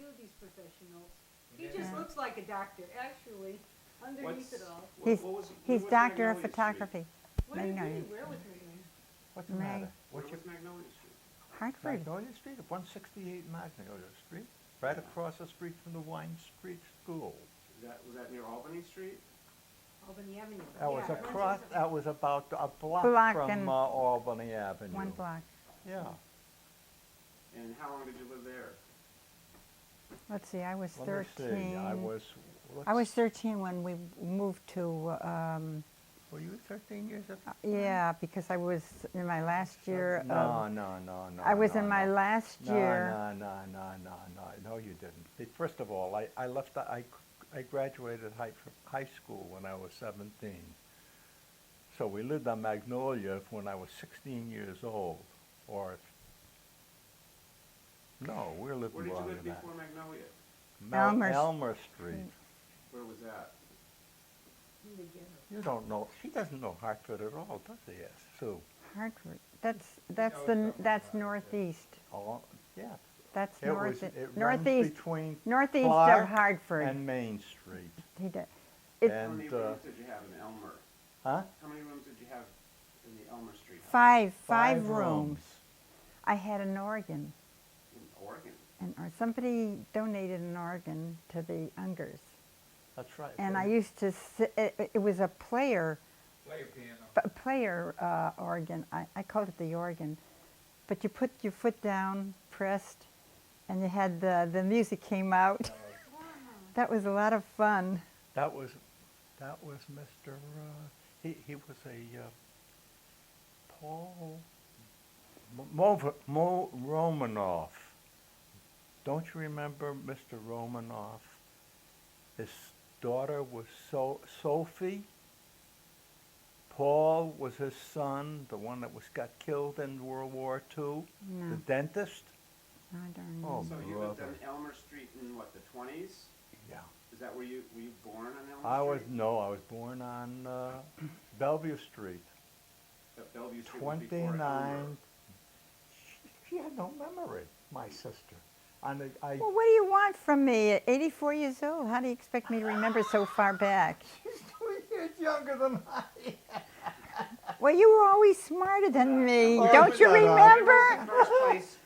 do these professionals. He just looks like a doctor, actually, underneath What's- it all. He's what's doctor of Magnolia Street? photography. What did Magnolia. he, where was Magnolia? What's the May. matter? Where What's was Magnolia Street? Hartford. Magnolia Street, 168 Magnolia Street, right across the street from the Wine Street School. Was that near Albany Street? Albany Avenue. That was Yeah, across, that was about a block Block from and- Albany Avenue. 1 block. Yeah. And how long did you live there? Let's see, I was Let me 13. see, I was 13 when we moved to, Were you 13 years old? yeah, because I was in my last year No, of, no. I was no, in my no. last year. No, you didn't. First of all, I left, I graduated high school when I was 17. So we lived on Magnolia when I was 16 years old, or, no, we're living Where did you longer live than that. before Magnolia? Elmer Street. Where was that? In the ghetto. You don't know, she doesn't know Hartford at all, does she, Sue? Hartford. That's northeast. Oh, yeah. That's It runs northeast, between northeast Clark of Hartford. and Main Street. He did. How And, many rooms did you have in Elmer? huh? How many rooms did you have in the Elmer Street house? Five rooms. I had an organ, In Oregon? or somebody donated an organ to the Ungers, That's right. and I used to sit. It was a player organ. I called it the organ, but you put your foot down, pressed, and you had the music came out. That was a lot of fun. That was Mr. He was a Paul Mo Romanoff. Don't you remember Mr. Romanoff? His daughter was Sophie. Paul was his son, the one that got killed in World War II, No, the dentist. I don't know. Oh, So you lived on brother. Elmer Street in what, the 20s? Yeah. Is that were you born on Elmer I was Street? I was born on Bellevue Street. Bellevue Street was before Elmer. 29. She had no memory, my sister. And I Well, what do you want from me at 84 years old? How do you expect me to remember so far back? she's 2 years younger than I. Well, you were always smarter than me. Oh, Don't you shut up. remember?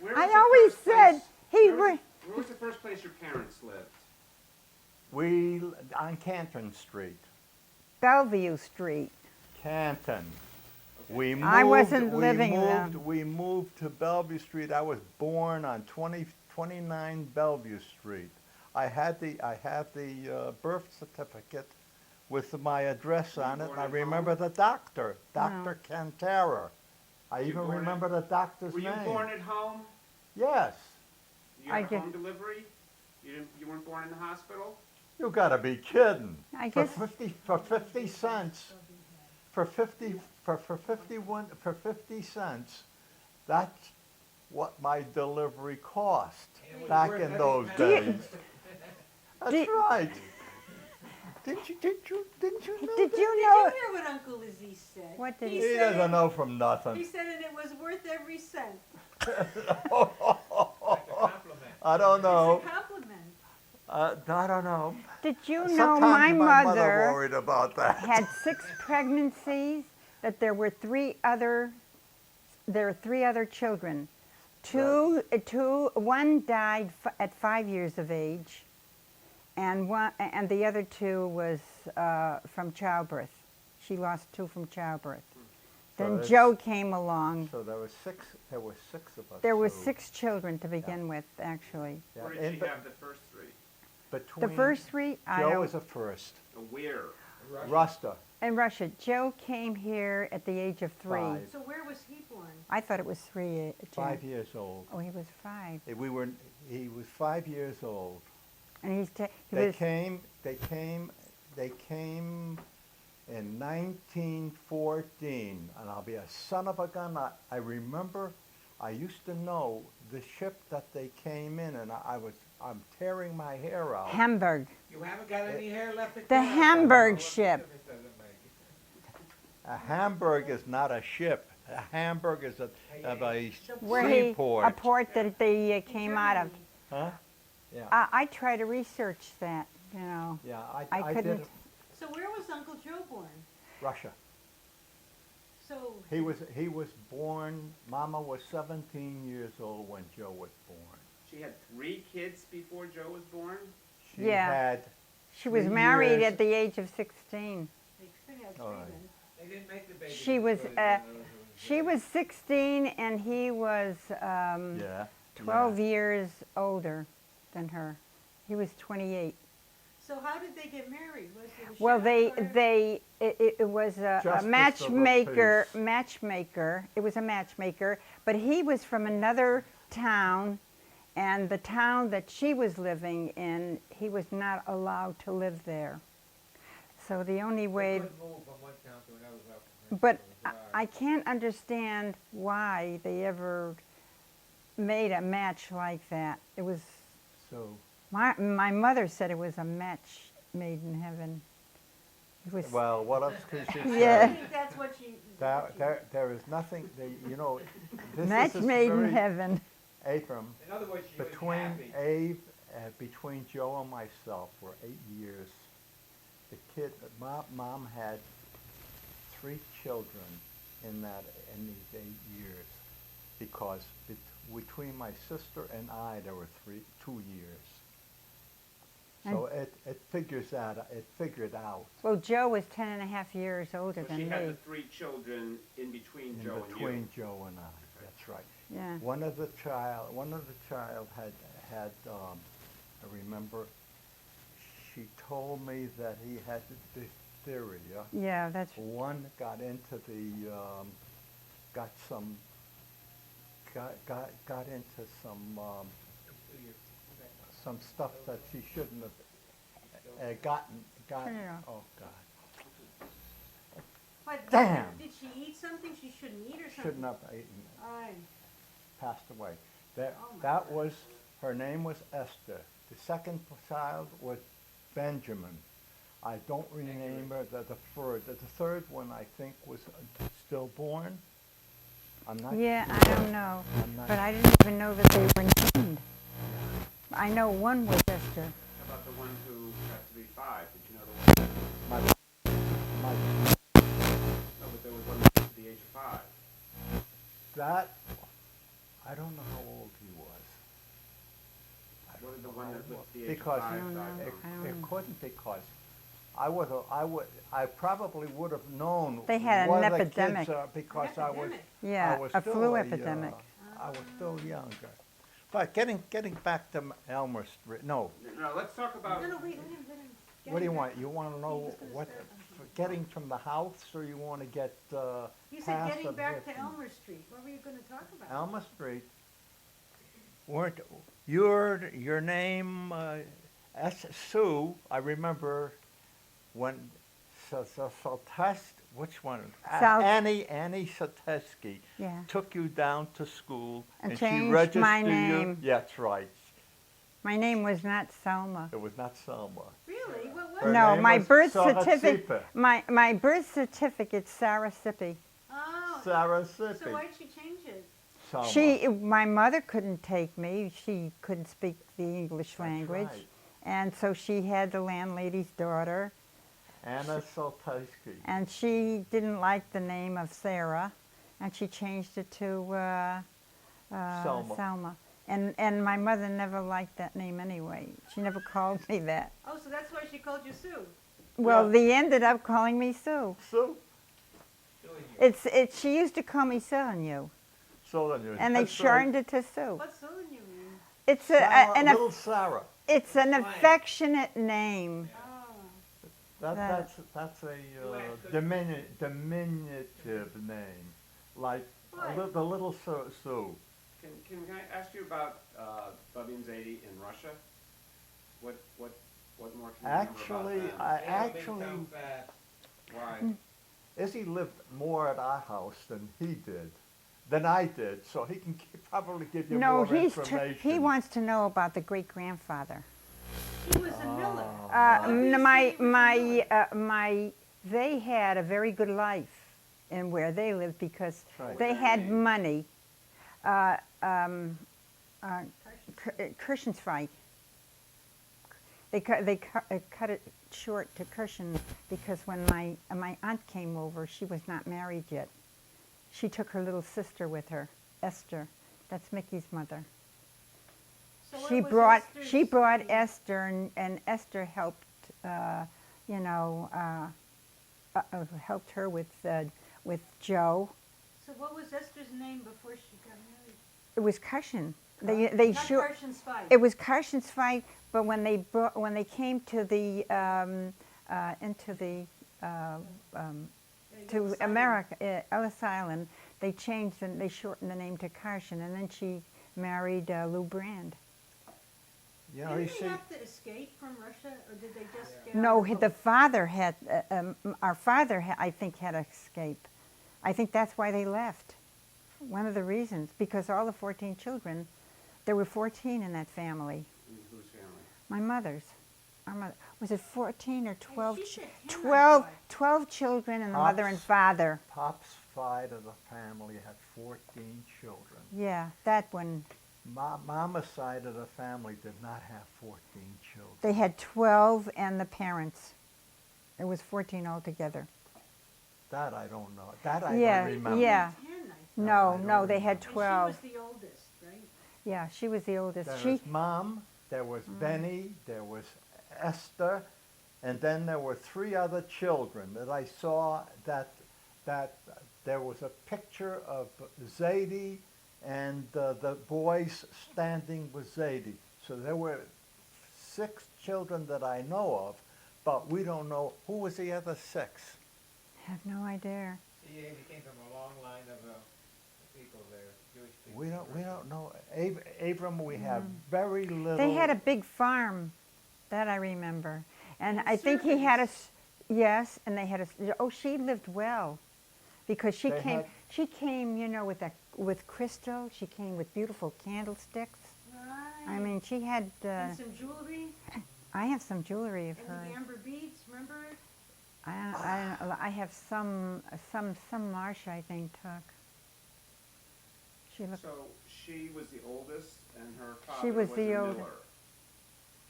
Where I was the always first said place- he where was were. the- Where was the first place your parents lived? On Canton Street. Bellevue Street. Canton. We moved, I wasn't living there. We moved to Bellevue Street. I was born on 29 Bellevue Street. I have the birth certificate with my address on it, and I born at remember home? the doctor, Dr. Cantara. I You even born at- remember the doctor's Were you name. born at home? Yes. You I had a get- home delivery? You weren't born in the hospital? You gotta be kidding. I For guess 50 cents, for 50 cents, that's what my delivery cost back in those days. That's Do- right. Didn't you know Did that? you Did know? you hear what Uncle Izzy said? What did He He said doesn't it- know from He nothing. said and it was worth every cent. I don't know. It's a compliment. I don't know. Did you know Sometimes my mother mother worried about that. had 6 pregnancies? That there were 3 other children. One died at 5 years of age, and the other 2 was from childbirth. She lost 2 from childbirth. So Then that's- Joe came along. So there were 6 of us. There were so 6 children to begin with, actually. yeah, Where did and she be- have the first 3? The first 3, I Joe don't. was the first. Where? Rusta. In Russia, Joe came here at the age of 3. 5. So where was he born? I thought it was 3. Jim. 5 years old. Oh, he was 5. He was 5 years old. And he They was. came in 1914, and I'll be a son of a gun. I remember, I used to know the ship that they came in, and I'm tearing my hair out. Hamburg. You haven't got any hair left to The cut? Hamburg ship. A Hamburg is not a ship. A Hamburg is a Where he, seaport. a port that they came out of. Huh? Yeah, I try to research that, you know. yeah, I I did couldn't. it- So where was Uncle Joe born? Russia. So, He was born, Mama was 17 years old when Joe was born. She had 3 kids before Joe was born? She Yeah. had, She was 3 married years- at the age of 16. they could have All three right. then. They didn't make the baby. She was, before She was 16 and he was yeah. 12 years older than her. He was 28. So how did they get married? Was it a Well, chef or- it was a Justice of the matchmaker. It was a matchmaker, but he was from another town, and the town that she was living in, he was not allowed to live there. So the only They way, couldn't move from one town to another without permission. but It was I can't understand why they ever made a match like that. It was, So, my mother said it was a match made in heaven. It was, well, what else could she say? Yeah. I think that's what she. There is nothing, you know, match this is made in very, heaven. Abram, In other words, she was between happy. between Joe and myself were 8 years. The kid, mom had 3 children in these 8 years, because between my sister and I, there were 2 years. So it figured out Well, Joe was 10 and a half years older So than she me. had the 3 children in between in Joe and you? between Joe and I. That's right. Yeah. One of the child had I remember she told me that he had diphtheria. Yeah, that's, One got into the got into some stuff that she shouldn't have gotten. Turn it off. Oh God, But Damn. Did she eat something she shouldn't eat or something? shouldn't have eaten. Aye. Passed away. That Oh, my that God. was her name was Esther. The second child was Benjamin. I don't rename her. The third one I think was still born. I'm not. yeah, sure. I don't know. I'm not But I didn't even know that they were named. I know one was Esther. How about the one who got to be 5? Did you know the one? my No, but there was one that got to the age of 5. that I don't know how old he was. I What don't did the know one how that old lived he to the age of because 5 I don't die know. from? I it don't couldn't because I probably would have known They had what an the kids epidemic. are because I was Epidemic. Yeah, I was a still flu epidemic. I was still younger. But getting back to Elmer Street. No, No, let's talk about. No, wait, let him. get what do you him want? back. You want to He know was gonna what start something. getting from the house, or you want to get You said past getting of back it to and- Elmer Street. What were you gonna talk about? Elmer Street? Weren't your name Sue? I remember when which one? Sal- Annie Satesky Yeah. took you down to school And she changed registered my you. name. Yeah, that's right. My name was not Selma. It was not Selma. Really? What was Her it? No, name my was birth Sarah certificate. Sippe. My birth certificate's Sarah Sippy. Oh, Sarah so Sippy. why'd she change it? Selma. My mother couldn't take me. She couldn't speak the English That's language. right. And so she had the landlady's daughter, Anna Saltowski. and she didn't like the name of Sarah, and she changed it to Selma. Selma. And my mother never liked that name anyway. She never called me that. Oh, so that's why she called you Sue. Well, Yeah. they ended up calling me Sue. Sue. She used to call me Sonia, So then and they shortened it to Sue. What's Sue you mean? It's Sarah, little Sarah. it's an Slang. affectionate name. Oh, That's a Sue. diminutive name, like What? the little Sue. Can I ask you about Bubby and Zadie in Russia? What more can you Actually, remember about I them? actually Why? Izzy lived more at our house than I did, so he can probably give you No, more he information. wants to know about the great grandfather. He was a miller. They had a very good life in where they lived because Right. they had money. Kirchensweig. cut it short to Cushion because when my aunt came over, she was not married yet. She took her little sister with her, Esther. That's Mickey's mother. So what She was brought Esther's name? Esther, and Esther helped, helped her with Joe. So what was Esther's name before she got married? It was Cushion. They Not sure. Carson's fight. It was Carson's fight, but when they came to the to America, Ellis Island, they changed and they shortened the name to Carson, and then she married Lou Brand. You know, you Didn't see, they have to escape from Russia, or did they just get No, on the the boat? father had. Our father, I think, had escaped. I think that's why they left. One of the reasons, because all the 14 children, there were 14 in that family. Whose family? My mother's. Our mother, was it 14 or 12? she said 10, I 12, thought. 12 children and the mother and Pops. father. Pop's side of the family had 14 children. Yeah, that one. Mama's side of the family did not have 14 children. They had 12 and the parents. It was 14 altogether. That I don't know. That I Yeah, don't remember. yeah. 10, I thought. No, I no, don't they had And 12. she was the oldest, right? Yeah, she was the oldest. There She, was Mom, there was Benny, there was Esther, and then there were 3 other children that I saw that there was a picture of Zadie and the boys standing with Zadie. So there were 6 children that I know of, but we don't know who was the other 6. have no idea. He came from a long line of people there, Jewish people. We don't know. Abram, we have very little. They had a big farm, that I remember. And And I think he had a, servants. yes, and they had a, oh, she lived well. Because she They came, had- she came, with crystal, she came with beautiful candlesticks. Right. I mean, she had, And some jewelry, I have some jewelry of and hers. the amber beads, remember? I have some Marsha, I think, took. She looked, So she was the oldest, and her father She was was the a oldest. miller.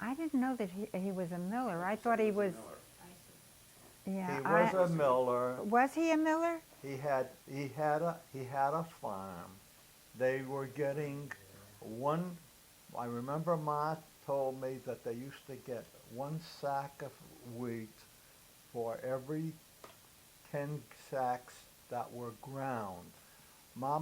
I didn't know that he was a miller. I She thought said he a was, miller. I see. yeah. He was a miller. Was he a miller? He had a farm. They were getting one. I remember Ma told me that they used to get 1 sack of wheat for every 10 sacks that were ground. My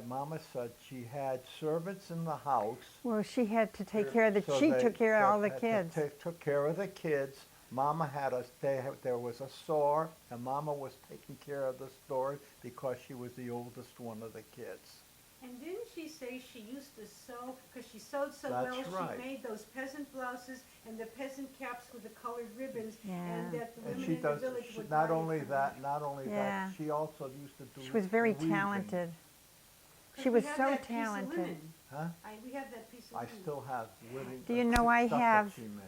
mama said she had servants in the house. Well, she had to take care of the, so she they- took care of all the they kids. took care of the kids. Mama had there was a store, and Mama was taking care of the store because she was the oldest one of the kids. And didn't she say she used to sew, because she sewed so That's well, right. she made those peasant blouses and the peasant caps with the colored ribbons, Yeah. and that the And women she in the does, village would not buy it only from that, her. not only Yeah. that, she also used to do She was very weaving. talented. 'Cause She we was have so that piece of talented. linen. Huh? We have that piece of I linen. still have wedding. Do you know I stuff that have- she made.